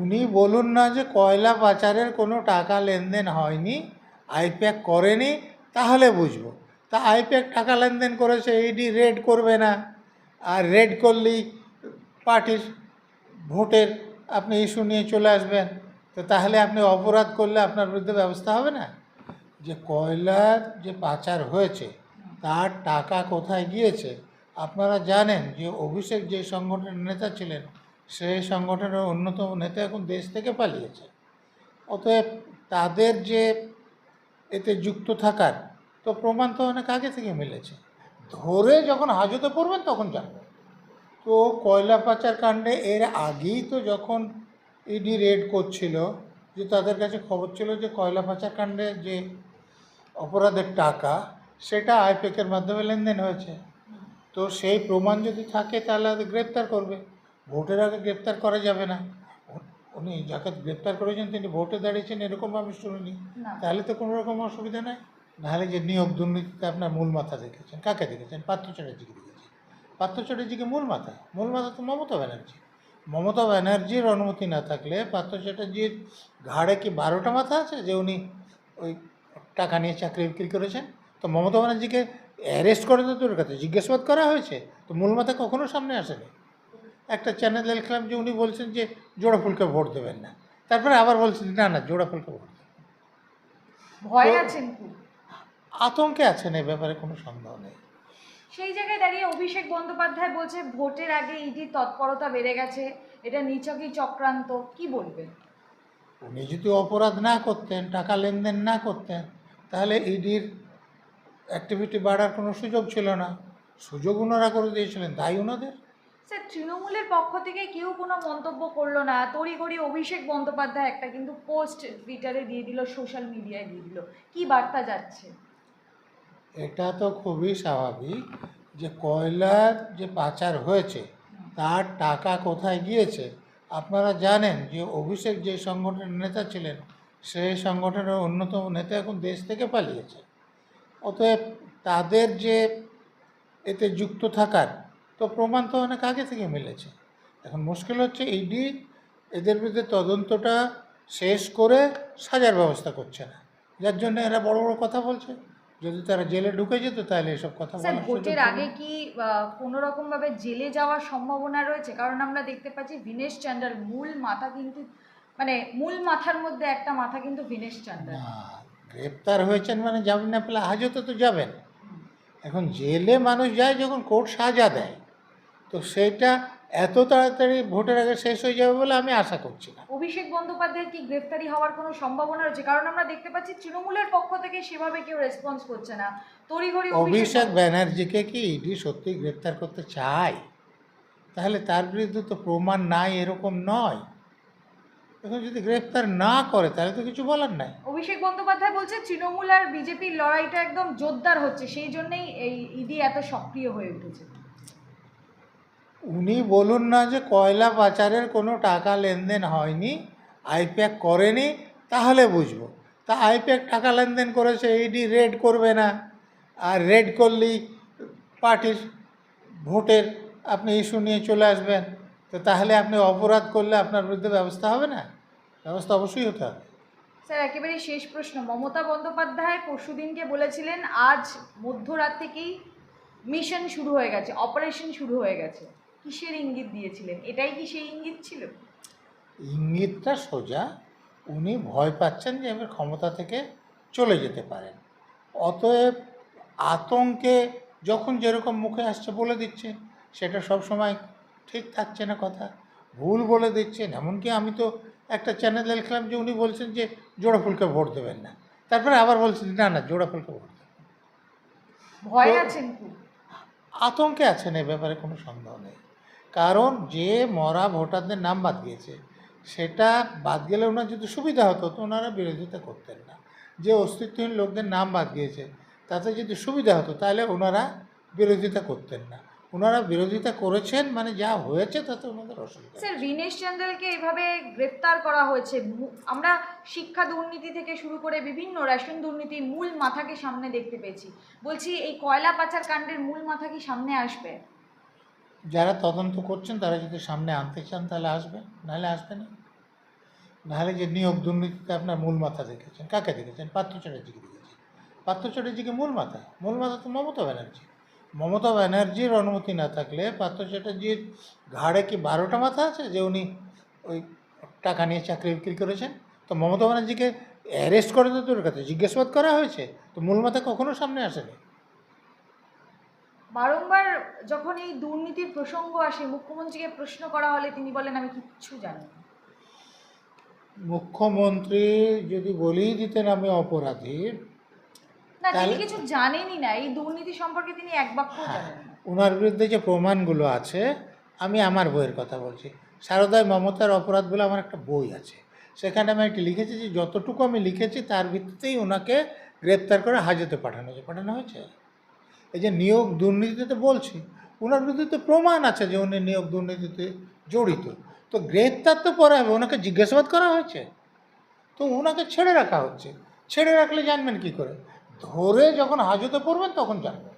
উনি বলুন না যে কয়লা পাচারের কোনো টাকা লেনদেন হয়নি, আইপ্যাক করেনি, তাহলে বুঝবো। তা আইপ্যাক টাকা লেনদেন করেছে, ইডি রেড করবে না? আর রেড করলেই পার্টির ভোটের আপনি ইস্যু নিয়ে চলে আসবেন, তো তাহলে আপনি অপরাধ করলে আপনার বিরুদ্ধে ব্যবস্থা হবে না? যে কয়লার যে পাচার হয়েছে তার টাকা কোথায় গিয়েছে আপনারা জানেন। যে অভিষেক যে সংগঠনের নেতা ছিলেন সেই সংগঠনের অন্যতম নেতা এখন দেশ থেকে পালিয়েছে। অতএব তাদের যে এতে যুক্ত থাকার তো প্রমাণ তো অনেক আগে থেকে মিলেছে। ধরে যখন হাজতে পড়বেন তখন জানবেন। তো কয়লা পাচার কাণ্ডে এর আগেই তো যখন ইডি রেড করছিল, যে তাদের কাছে খবর ছিল যে কয়লা পাচার কাণ্ডে যে অপরাধের টাকা সেটা আইপ্যাকের মাধ্যমে লেনদেন হয়েছে। তো সেই প্রমাণ যদি থাকে তাহলে গ্রেপ্তার করবে। ভোটের আগে গ্রেপ্তার করা যাবে না। উনি যাকে গ্রেপ্তার করেছেন তিনি ভোটে দাঁড়িয়েছেন এরকম আমি শুনিনি। তাহলে তো কোনো রকম অসুবিধা নাই। নাহলে যে নিয়োগ দুর্নীতিতে আপনার মূল মাথা দেখেছেন, কাকে দেখেছেন? পার্থ চ্যাটার্জিকে দেখেছেন। পার্থ চ্যাটার্জিকে মূল মাথা তো মমতা ব্যানার্জি। মমতা ব্যানার্জির অনুমতি না থাকলে পার্থ চ্যাটার্জির ঘাড়ে কি 12টা মাথা আছে যে উনি ওই টাকা নিয়ে চাকরি বিক্রি করেছেন? তো মমতা ব্যানার্জিকে অ্যারেস্ট করে তো দূরের কথা, জিজ্ঞাসাবাদ করা হয়েছে, তো মূল মাথা কখনো সামনে আসেনি। একটা চ্যানেল দেখলাম যে উনি বলছেন যে জোড়া ফুলকে ভোট দেবেন না, তারপরে আবার বলছেন না না জোড়া ফুলকে ভোট দেবেন। ভয় আছেন কি? আতঙ্কে আছেন, এ ব্যাপারে কোনো সন্দেহ নেই। সেই জায়গায় দাঁড়িয়ে অভিষেক বন্দ্যোপাধ্যায় বলছে ভোটের আগে ইডির তৎপরতা বেড়ে গেছে, এটা নিছকই চক্রান্ত, কি বলবেন? উনি যদি অপরাধ না করতেন, টাকা লেনদেন না করতেন, তাহলে ইডির অ্যাক্টিভিটি বাড়ার কোনো সুযোগ ছিল না। সুযোগ ওনারা করে দিয়েছিলেন, তাই ওনাদের। স্যার, তৃণমূলের পক্ষ থেকে কেউ কোনো মন্তব্য করলো না, তড়িঘড়ি অভিষেক বন্দ্যোপাধ্যায় একটা কিন্তু পোস্ট টুইটারে দিয়ে দিল, সোশ্যাল মিডিয়ায় দিয়ে দিল, কি বার্তা যাচ্ছে? এটা তো খুবই স্বাভাবিক যে কয়লার যে পাচার হয়েছে তার টাকা কোথায় গিয়েছে আপনারা জানেন। যে অভিষেক যে সংগঠনের নেতা ছিলেন সেই সংগঠনের অন্যতম নেতা এখন দেশ থেকে পালিয়েছে। অতএব তাদের যে এতে যুক্ত থাকার তো প্রমাণ তো অনেক আগে থেকে মিলেছে। এখন মুশকিল হচ্ছে ইডি এদের বিরুদ্ধে তদন্তটা শেষ করে সাজার ব্যবস্থা করছে না, যার জন্য এরা বড় বড় কথা বলছে। যদি তারা জেলে ঢুকে যেত তাহলে এসব কথা স্যার, বলার সুযোগ ভোটের ছিল আগে না। কি কোনো রকম ভাবে জেলে যাওয়ার সম্ভাবনা রয়েছে? কারণ আমরা দেখতে পাচ্ছি ভিনেশ চান্ডাল মূল মাথা কিন্তু, মানে মূল মাথার মধ্যে একটা মাথা কিন্তু ভিনেশ চান্ডাল। না, গ্রেপ্তার হয়েছেন মানে যাবেন না পেলে হাজতে তো যাবেন। এখন জেলে মানুষ যায় যখন কোর্ট সাজা দেয়, তো সেইটা এত তাড়াতাড়ি ভোটের আগে শেষ হয়ে যাবে বলে আমি আশা করছি না। অভিষেক বন্দ্যোপাধ্যায়ের কি গ্রেফতারি হওয়ার কোনো সম্ভাবনা রয়েছে? কারণ আমরা দেখতে পাচ্ছি তৃণমূলের পক্ষ থেকে সেভাবে কেউ রেসপন্স করছে না, তড়িঘড়ি অভিষেক ব্যানার্জিকে কি ইডি সত্যি গ্রেপ্তার করতে চায়? তাহলে তার বিরুদ্ধে তো প্রমাণ নাই এরকম নয়। এখন যদি গ্রেপ্তার না করে তাহলে তো কিছু বলার নাই। অভিষেক বন্দ্যোপাধ্যায় বলছে তৃণমূল আর বিজেপির লড়াইটা একদম জোরদার হচ্ছে, সেই জন্যই এই ইডি এত সক্রিয় হয়ে উঠেছে। উনি বলুন না যে কয়লা পাচারের কোনো টাকা লেনদেন হয়নি, আইপ্যাক করেনি, তাহলে বুঝবো। তা আইপ্যাক টাকা লেনদেন করেছে, ইডি রেড করবে না? আর রেড করলেই পার্টির ভোটের আপনি ইস্যু নিয়ে চলে আসবেন, তো তাহলে আপনি অপরাধ করলে আপনার বিরুদ্ধে ব্যবস্থা হবে না? ব্যবস্থা অবশ্যই হতে হবে। স্যার, একেবারে শেষ প্রশ্ন, মমতা বন্দ্যোপাধ্যায় পরশুদিনকে বলেছিলেন আজ মধ্যরাত থেকেই মিশন শুরু হয়ে গেছে, অপারেশন শুরু হয়ে গেছে, কিসের ইঙ্গিত দিয়েছিলেন? এটাই কি সেই ইঙ্গিত ছিল? ইঙ্গিতটা সোজা, উনি ভয় পাচ্ছেন যে এবার ক্ষমতা থেকে চলে যেতে পারেন। অতএব আতঙ্কে যখন যেরকম মুখে আসছে বলে দিচ্ছেন, সেটা সব সময় ঠিক থাকছে না, কথা ভুল বলে দিচ্ছেন। এমনকি আমি তো একটা চ্যানেল দেখলাম যে উনি বলছেন যে জোড়া ফুলকে ভোট দেবেন না, তারপরে আবার বলছেন না না জোড়া ফুলকে ভোট দেবেন। ভয় আছেন কি? আতঙ্কে আছেন, এ ব্যাপারে কোনো সন্দেহ নেই। কারণ যে মরা ভোটারদের নাম বাদ গিয়েছে সেটা বাদ গেলে ওনার যদি সুবিধা হতো তো ওনারা বিরোধিতা করতেন না। যে অস্তিত্বহীন লোকদের নাম বাদ গিয়েছে তাতে যদি সুবিধা হতো তাহলে ওনারা বিরোধিতা করতেন না। ওনারা বিরোধিতা করেছেন মানে যা হয়েছে তাতে ওনাদের অসুবিধা। স্যার, ভিনেশ চান্ডালকে এভাবে গ্রেপ্তার করা হয়েছে, আমরা শিক্ষা দুর্নীতি থেকে শুরু করে বিভিন্ন রেশন দুর্নীতির মূল মাথাকে সামনে দেখতে পেয়েছি, বলছি এই কয়লা পাচার কাণ্ডের মূল মাথা কি সামনে আসবে? যারা তদন্ত করছেন তারা যদি সামনে আনতে চান তাহলে আসবে, নাহলে আসবে না। নাহলে যে নিয়োগ দুর্নীতিতে আপনার মূল মাথা দেখেছেন, কাকে দেখেছেন? পার্থ চ্যাটার্জিকে দেখেছেন। পার্থ চ্যাটার্জিকে মূল মাথা তো মমতা ব্যানার্জি। মমতা ব্যানার্জির অনুমতি না থাকলে পার্থ চ্যাটার্জির ঘাড়ে কি 12টা মাথা আছে যে উনি ওই টাকা নিয়ে চাকরি বিক্রি করেছেন? তো মমতা ব্যানার্জিকে অ্যারেস্ট করে তো তোর কাছে জিজ্ঞাসাবাদ করা হয়েছে, তো মূল মাথা কখনো সামনে আসেনি। বারংবার যখন এই দুর্নীতির প্রসঙ্গ আসে, মুখ্যমন্ত্রীকে প্রশ্ন করা হলে তিনি বলেন আমি কিচ্ছু জানি না। মুখ্যমন্ত্রী যদি বলেই দিতেন আমি অপরাধী, না, তিনি তাহলে কিছু জানেনই না, এই দুর্নীতি সম্পর্কে তিনি এক বাক্যও হ্যাঁ, জানেন না। ওনার বিরুদ্ধে যে প্রমাণগুলো আছে, আমি আমার বইয়ের কথা বলছি, শারদায় মমতার অপরাধ বলে আমার একটা বই আছে, সেখানে আমি একটি লিখেছি যে যতটুকু আমি লিখেছি তার ভিত্তিতেই ওনাকে গ্রেপ্তার করে হাজতে পাঠানো হয়েছে। এই যে নিয়োগ দুর্নীতিতে বলছি, ওনার বিরুদ্ধে তো প্রমাণ আছে যে উনি নিয়োগ দুর্নীতিতে জড়িত, তো গ্রেপ্তার তো পরে হবে, ওনাকে জিজ্ঞাসাবাদ করা হয়েছে, তো ওনাকে ছেড়ে রাখা হচ্ছে। ছেড়ে রাখলে জানবেন কি করে? ধরে যখন হাজতে পড়বেন তখন জানবেন।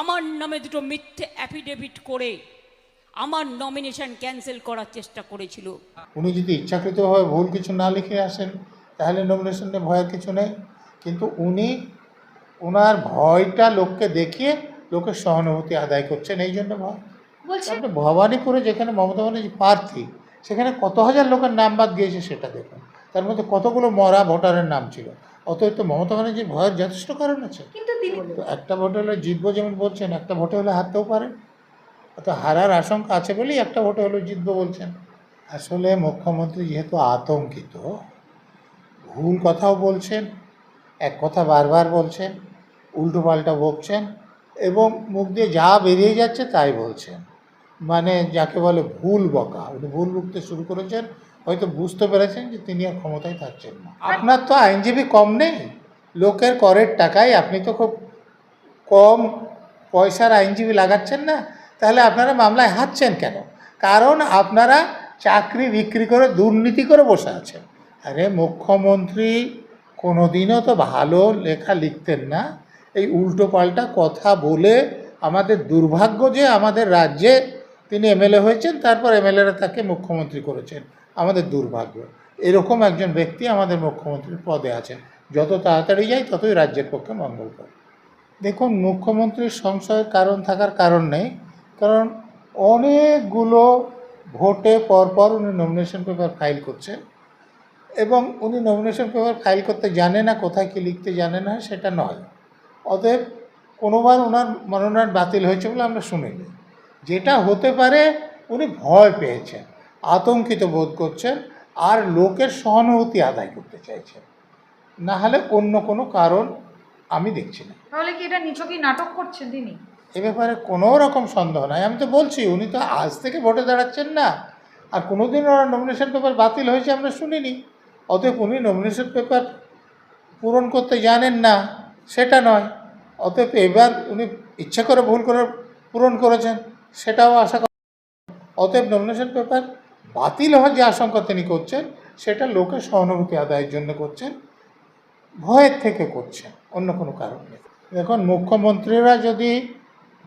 আমার নামে দুটো মিথ্যে অ্যাফিডেভিট করে আমার নমিনেশন ক্যান্সেল করার চেষ্টা করেছিল। উনি যদি ইচ্ছাকৃতভাবে ভুল কিছু না লিখে আসেন তাহলে নমিনেশনে ভয়ের কিছু নেই, কিন্তু উনি ওনার ভয়টা লোককে দেখিয়ে লোকের সহানুভূতি আদায় করছেন, এই জন্য ভয়। বলছে আপনি ভবানীপুরে যেখানে মমতা ব্যানার্জি প্রার্থী, সেখানে কত হাজার লোকের নাম বাদ গিয়েছে সেটা দেখুন, তার মধ্যে কতগুলো মরা ভোটারের নাম ছিল। অতএব তো মমতা ব্যানার্জির ভয়ের যথেষ্ট কারণ আছে। কিন্তু তিনি তো একটা ভোটে হলে জিতবো যেমন বলছেন, একটা ভোটে হলে হারতেও পারেন, অত হারার আশঙ্কা আছে বলেই একটা ভোটে হলে জিতবো বলছেন। আসলে মুখ্যমন্ত্রী যেহেতু আতঙ্কিত, ভুল কথাও বলছেন, এক কথা বারবার বলছেন, উল্টোপাল্টা বকছেন, এবং মুখ দিয়ে যা বেরিয়ে যাচ্ছে তাই বলছেন, মানে যাকে বলে ভুল বকা। উনি ভুল বকতে শুরু করেছেন, হয়তো বুঝতে পেরেছেন যে তিনি আর ক্ষমতায় থাকছেন না। আপনার তো আইনজীবী কম নেই, লোকের করের টাকায় আপনি তো খুব কম পয়সার আইনজীবী লাগাচ্ছেন না, তাহলে আপনারা মামলায় হারছেন কেন? কারণ আপনারা চাকরি বিক্রি করে দুর্নীতি করে বসে আছেন। আরে মুখ্যমন্ত্রী কোনোদিনও তো ভালো লেখা লিখতেন না, এই উল্টো পাল্টা কথা বলে আমাদের দুর্ভাগ্য যে আমাদের রাজ্যে তিনি এমএলএ হয়েছেন, তারপর এমএলএরা তাকে মুখ্যমন্ত্রী করেছেন, আমাদের দুর্ভাগ্য। এরকম একজন ব্যক্তি আমাদের মুখ্যমন্ত্রীর পদে আছেন, যত তাড়াতাড়ি যায় ততই রাজ্যের পক্ষে মঙ্গলকর। দেখুন, মুখ্যমন্ত্রীর সংশয়ের কারণ থাকার কারণ নেই, কারণ অনেকগুলো ভোটে পরপর উনি নমিনেশন পেপার ফাইল করছেন, এবং উনি নমিনেশন পেপার ফাইল করতে জানে না, কোথায় কী লিখতে জানে না সেটা নয়। অতএব কোনোবার ওনার মনোনয়ন বাতিল হয়েছে বলে আমরা শুনিনি। যেটা হতে পারে উনি ভয় পেয়েছেন, আতঙ্কিত বোধ করছেন, আর লোকের সহানুভূতি আদায় করতে চাইছেন, না হলে অন্য কোনো কারণ আমি দেখছি না। তাহলে কি এটা নিছকই নাটক করছেন তিনি? এ ব্যাপারে কোনো রকম সন্দেহ নাই। আমি তো বলছি, উনি তো আজ থেকে ভোটে দাঁড়াচ্ছেন না, আর কোনোদিন ওনার নমিনেশন পেপার বাতিল হয়েছে আমরা শুনিনি। অতএব উনি নমিনেশন পেপার পূরণ করতে জানেন না সেটা নয়, অতএব এবার উনি ইচ্ছা করে ভুল করে পূরণ করেছেন সেটাও আশা করি। অতএব নমিনেশন পেপার বাতিল হওয়ার যে আশঙ্কা তিনি করছেন, সেটা লোকের সহানুভূতি আদায়ের জন্য করছেন, ভয়ের থেকে করছেন, অন্য কোনো কারণ নেই। এখন মুখ্যমন্ত্রীরা যদি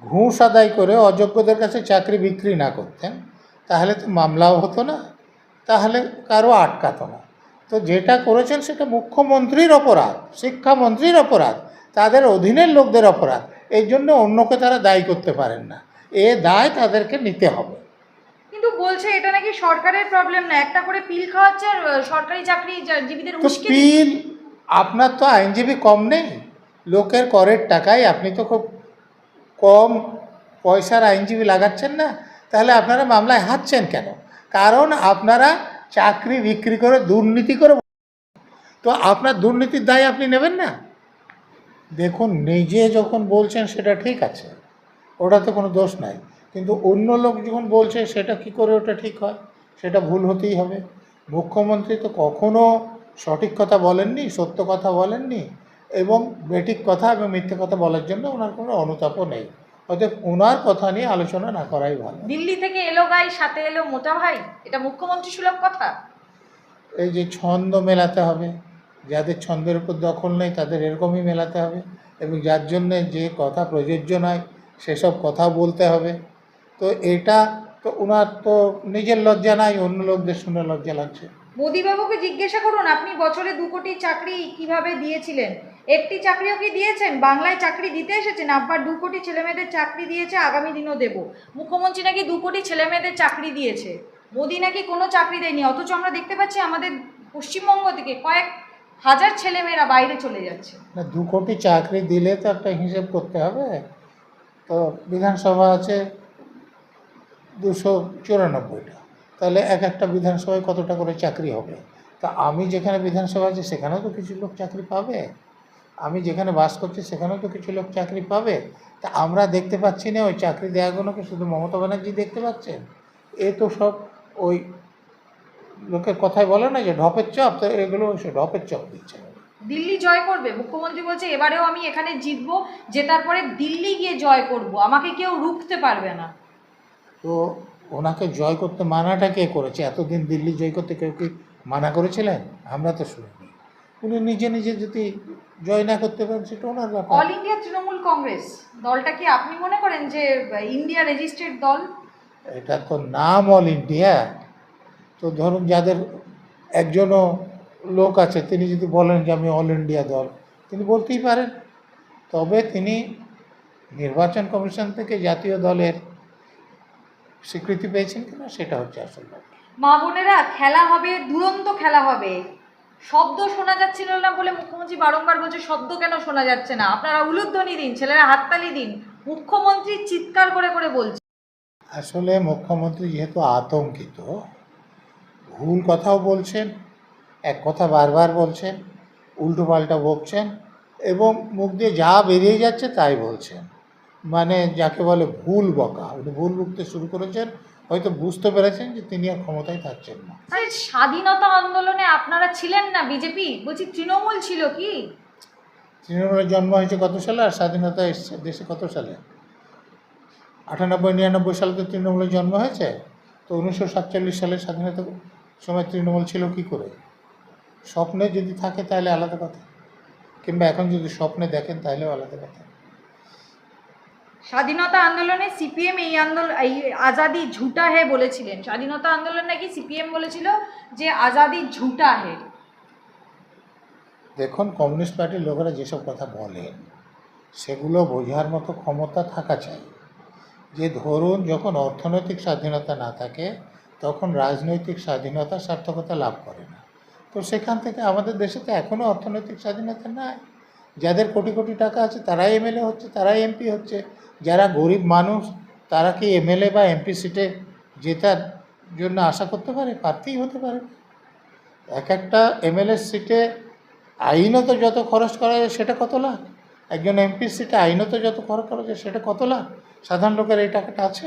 ঘুষ আদায় করে অযোগ্যদের কাছে চাকরি বিক্রি না করতেন, তাহলে তো মামলাও হতো না, তাহলে কারো আটকাতো না। তো যেটা করেছেন সেটা মুখ্যমন্ত্রীর অপরাধ, শিক্ষামন্ত্রীর অপরাধ, তাদের অধীনের লোকদের অপরাধ। এই জন্য অন্যকে তারা দায়ী করতে পারেন না, এ দায় তাদেরকে নিতে হবে। কিন্তু বলছে এটা নাকি সরকারের প্রবলেম না, একটা করে পিল খাওয়াচ্ছে আর সরকারি চাকরিজীবীদের তো উস্কে পিল, আপনার তো আইনজীবী কম নেই, লোকের করের টাকায় আপনি তো খুব কম পয়সার আইনজীবী লাগাচ্ছেন না, তাহলে আপনারা মামলায় হারছেন কেন? কারণ আপনারা চাকরি বিক্রি করে দুর্নীতি করে, তো আপনার দুর্নীতির দায় আপনি নেবেন না। দেখুন, নিজে যখন বলছেন সেটা ঠিক আছে, ওটাতে কোনো দোষ নাই, কিন্তু অন্য লোক যখন বলছে সেটা কি করে ওটা ঠিক হয়? সেটা ভুল হতেই হবে। মুখ্যমন্ত্রী তো কখনো সঠিক কথা বলেননি, সত্য কথা বলেননি, এবং বেঠিক কথা এবং মিথ্যে কথা বলার জন্য ওনার কোনো অনুতাপও নেই। অতএব ওনার কথা নিয়ে আলোচনা না করাই ভালো। দিল্লি থেকে এলো গাই, সাথে এলো মোটা ভাই, এটা মুখ্যমন্ত্রী সুলভ কথা? এই যে ছন্দ মেলাতে হবে, যাদের ছন্দের উপর দখল নেই তাদের এরকমই মেলাতে হবে, এবং যার জন্যে যে কথা প্রযোজ্য নয় সেসব কথা বলতে হবে। তো এটা তো ওনার তো নিজের লজ্জা নাই, অন্য লোকদের শুনে লজ্জা লাগছে। মোদিবাবুকে জিজ্ঞাসা করুন আপনি বছরে 2 কোটি চাকরি কিভাবে দিয়েছিলেন। একটি চাকরিও কি দিয়েছেন? বাংলায় চাকরি দিতে এসেছেন, আবার 2 কোটি ছেলেমেয়েদের চাকরি দিয়েছে, আগামী দিনও দেব। মুখ্যমন্ত্রী নাকি 2 কোটি ছেলেমেয়েদের চাকরি দিয়েছে, মোদি নাকি কোনো চাকরি দেয়নি। অথচ আমরা দেখতে পাচ্ছি আমাদের পশ্চিমবঙ্গ থেকে কয়েক হাজার ছেলেমেয়েরা বাইরে চলে যাচ্ছে। না, 2 কোটি চাকরি দিলে তো একটা হিসেব করতে হবে। তো বিধানসভা আছে 294টা, তাহলে এক একটা বিধানসভায় কতটা করে চাকরি হবে? তা আমি যেখানে বিধানসভা আছে সেখানেও তো কিছু লোক চাকরি পাবে, আমি যেখানে বাস করছি সেখানেও তো কিছু লোক চাকরি পাবে। তা আমরা দেখতে পাচ্ছি না ওই চাকরি দেওয়াগুলোকে, শুধু মমতা ব্যানার্জি দেখতে পাচ্ছেন। এ তো সব ওই লোকের কথাই বলে না যে ঢপের চপ, তো এগুলো ওই সব ঢপের চপ দিচ্ছে। দিল্লি জয় করবে, মুখ্যমন্ত্রী বলছে এবারেও আমি এখানে জিতবো, জেতার পরে দিল্লি গিয়ে জয় করব, আমাকে কেউ রুখতে পারবে না। তো ওনাকে জয় করতে মানাটা কে করেছে? এতদিন দিল্লি জয় করতে কেউ কি মানা করেছিলেন? আমরা তো শুনিনি। উনি নিজে নিজে যদি জয় না করতে পারেন সেটা ওনার ব্যাপার। অল ইন্ডিয়া তৃণমূল কংগ্রেস দলটা কি আপনি মনে করেন যে ইন্ডিয়া রেজিস্টার্ড দল? এটা তো নাম অল ইন্ডিয়া। তো ধরুন যাদের একজনও লোক আছে, তিনি যদি বলেন যে আমি অল ইন্ডিয়া দল, তিনি বলতেই পারেন। তবে তিনি নির্বাচন কমিশন থেকে জাতীয় দলের স্বীকৃতি পেয়েছেন কিনা সেটা হচ্ছে আসল ব্যাপার। মা বোনেরা, খেলা হবে, দুরন্ত খেলা হবে। শব্দ শোনা যাচ্ছিল না বলে মুখ্যমন্ত্রী বারংবার বলছে শব্দ কেন শোনা যাচ্ছে না, আপনারা উলুধ্বনি দিন, ছেলেরা হাততালি দিন। মুখ্যমন্ত্রী চিৎকার করে করে বলছে। আসলে মুখ্যমন্ত্রী যেহেতু আতঙ্কিত, ভুল কথাও বলছেন, এক কথা বারবার বলছেন, উল্টোপাল্টা বকছেন, এবং মুখ দিয়ে যা বেরিয়ে যাচ্ছে তাই বলছেন। মানে যাকে বলে ভুল বকা, উনি ভুল বকতে শুরু করেছেন। হয়তো বুঝতে পেরেছেন যে তিনি আর ক্ষমতায় থাকছেন না। আরে স্বাধীনতা আন্দোলনে আপনারা ছিলেন না, বিজেপি বলছি তৃণমূল ছিল কি? তৃণমূলের জন্ম হয়েছে কত সালে, আর স্বাধীনতা এসছে দেশে কত সালে? 98-99 সালে তো তৃণমূলের জন্ম হয়েছে। তো 1947 সালে স্বাধীনতার সময় তৃণমূল ছিল কি করে? স্বপ্নে যদি থাকে তাহলে আলাদা কথা, কিংবা এখন যদি স্বপ্নে দেখেন তাহলেও আলাদা কথা। স্বাধীনতা আন্দোলনে সিপিএম এই আজাদি ঝুটা হে বলেছিলেন। স্বাধীনতা আন্দোলন নাকি সিপিএম বলেছিল যে আজাদি ঝুটা হে। দেখুন, কমিউনিস্ট পার্টির লোকেরা যেসব কথা বলেন সেগুলো বোঝার মতো ক্ষমতা থাকা চাই। যে ধরুন, যখন অর্থনৈতিক স্বাধীনতা না থাকে তখন রাজনৈতিক স্বাধীনতা সার্থকতা লাভ করে না। তো সেখান থেকে আমাদের দেশে তো এখনও অর্থনৈতিক স্বাধীনতা নাই। যাদের কোটি কোটি টাকা আছে তারাই এমএলএ হচ্ছে, তারাই এমপি হচ্ছে। যারা গরিব মানুষ তারা কি এমএলএ বা এমপি সিটে জেতার জন্য আশা করতে পারে? প্রার্থীই হতে পারে না। এক একটা এমএলএ সিটে আইনত যত খরচ করা যায় সেটা কত লাখ, একজন এমপির সিটে আইনত যত খরচ করা যায় সেটা কত লাখ। সাধারণ লোকের এই টাকাটা আছে?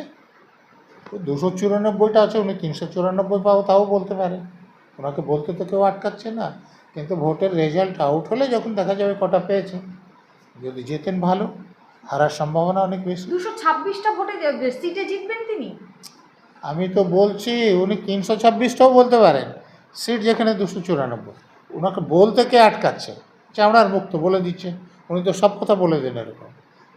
294টা আছে, উনি 394 পাবো তাও বলতে পারেন, ওনাকে বলতে তো কেউ আটকাচ্ছে না। কিন্তু ভোটের রেজাল্ট আউট হলে যখন দেখা যাবে কটা পেয়েছে, যদি জেতেন ভালো, হারার সম্ভাবনা অনেক বেশি। 226টা ভোটে সিটে জিতবেন তিনি। আমি তো বলছি উনি 326টাও বলতে পারেন, সিট যেখানে 294, ওনাকে বলতে কে আটকাচ্ছে? চামড়ার মুক্ত বলে দিচ্ছে, উনি তো সব কথা বলে দেন এরকম।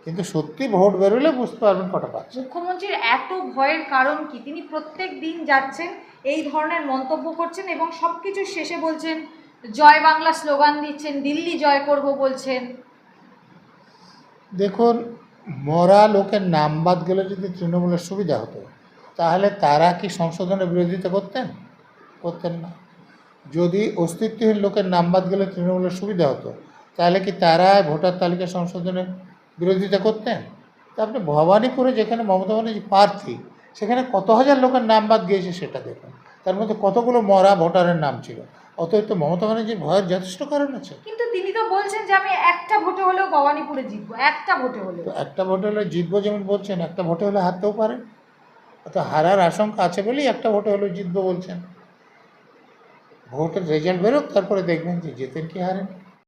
কিন্তু সত্যি ভোট বেরোলে বুঝতে পারবেন কটা পাচ্ছে। মুখ্যমন্ত্রীর এত ভয়ের কারণ কি? তিনি প্রত্যেক দিন যাচ্ছেন, এই ধরনের মন্তব্য করছেন এবং সব কিছুর শেষে বলছেন জয় বাংলা স্লোগান দিচ্ছেন, দিল্লি জয় করব বলছেন। দেখুন, মরা লোকের নাম বাদ গেলে যদি তৃণমূলের সুবিধা হতো তাহলে তারা কি সংশোধনের বিরোধিতা করতেন? করতেন না। যদি অস্তিত্বহীন লোকের নাম বাদ গেলে তৃণমূলের সুবিধা হতো তাহলে কি তারা ভোটার তালিকা সংশোধনের বিরোধিতা করতেন? তা আপনি ভবানীপুরে যেখানে মমতা ব্যানার্জি প্রার্থী সেখানে কত হাজার লোকের নাম বাদ গিয়েছে সেটা দেখুন, তার মধ্যে কতগুলো মরা ভোটারের নাম ছিল। অতএব তো মমতা ব্যানার্জির ভয়ের যথেষ্ট কারণ আছে। কিন্তু তিনি তো বলছেন যে আমি একটা ভোটে হলেও ভবানীপুরে জিতবো, একটা ভোটে হলেও। তো একটা ভোটে হলে জিতবো যেমন বলছেন, একটা ভোটে হলে হারতেও পারেন। অত হারার আশঙ্কা আছে বলেই একটা ভোটে হলেও জিতবো বলছেন। ভোটের রেজাল্ট বেরোক, তারপরে দেখবেন যে জেতেন কি হারেন।